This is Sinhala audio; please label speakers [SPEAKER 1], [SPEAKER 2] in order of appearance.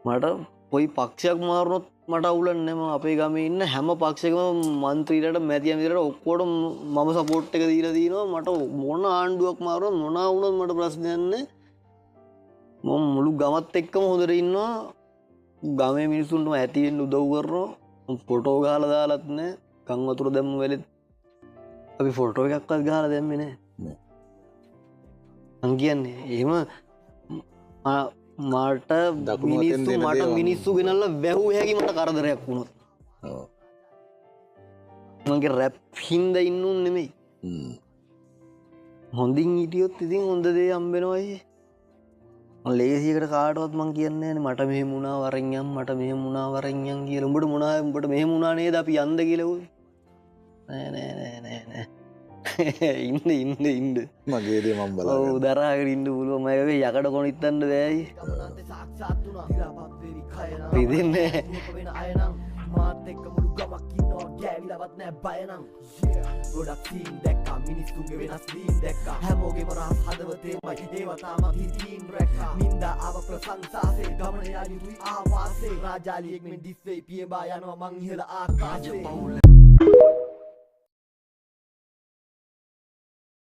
[SPEAKER 1] මට පොයි පක්ෂයක් මාරුණොත් මට අවුලන්නම අපේ ගම ඉන්න හැම පක්ෂකම මන්ත්‍රීලට මැතිය විදිහට ඔක්කොට මම සපෝට් එක දීලා තියෙනවා මට මොන ආණ්ඩුවක් මාරුව මොනා වුණත් මට ප්‍රශ්නයක් නැහැ මම මුළු ගමත් එක්කම හොඳට ඉන්නවා ගමේ මිනිස්සුන්ටම ඇති වෙන්න උදව් කරනවා ෆොටෝ ගහලා දාලත් නැහැ කන් වතුර දැම්ම වෙලෙත් අපි ෆොටෝ එකක්වත් ගහලා දැම්මේ නැහැ මං කියන්නේ එහෙම මට මිනිස්සු මට මිනිස්සු ගෙනල්ල වැැහූ හැකි මට කරදරයක් වුණොත් මගේ රැප් හින්ද ඉන්නුන් නෙමෙයි හොඳින් හිටියොත් ඉතින් හොඳ දේ අම්බෙනවයි ලේසියකට කාටවත් මං කියන්නේ මට මෙහෙම වුණා වරෙන්යම් මට මෙහෙම වුණා වරෙන්යම් කියලා උඹට මොනවා උඹට මෙහෙම වුණා නේද අපි යන්න කියලා උයි නෑ ඉන්න
[SPEAKER 2] මගේදේ මම් බලා
[SPEAKER 1] ඔව් දරාගෙන ඉන්න පුළුවන් මම යකඩ කොනිත්තන්න බෑයි පිදින්නේ
[SPEAKER 3] මාත් එක්ක මුළු ගමක් ඉන්නවා ගෑවිලවත් නෑ බය නම් ගොඩක් සීන් දැක්කා මිනිස්සුන්ගේ වෙනස් වීම් දැක්කා හැමෝගේම රහස් හදවතේමයි ඒවා තාමත් හිතින් රැක්කා නින්දා ආව ප්‍රශංසාසේ ගමන යා යුතුයි ආවාසේ රාජාලියෙක් මෙන් ඩිස්වේ පියඹා යනවා මං ඉහළ ආකාශේ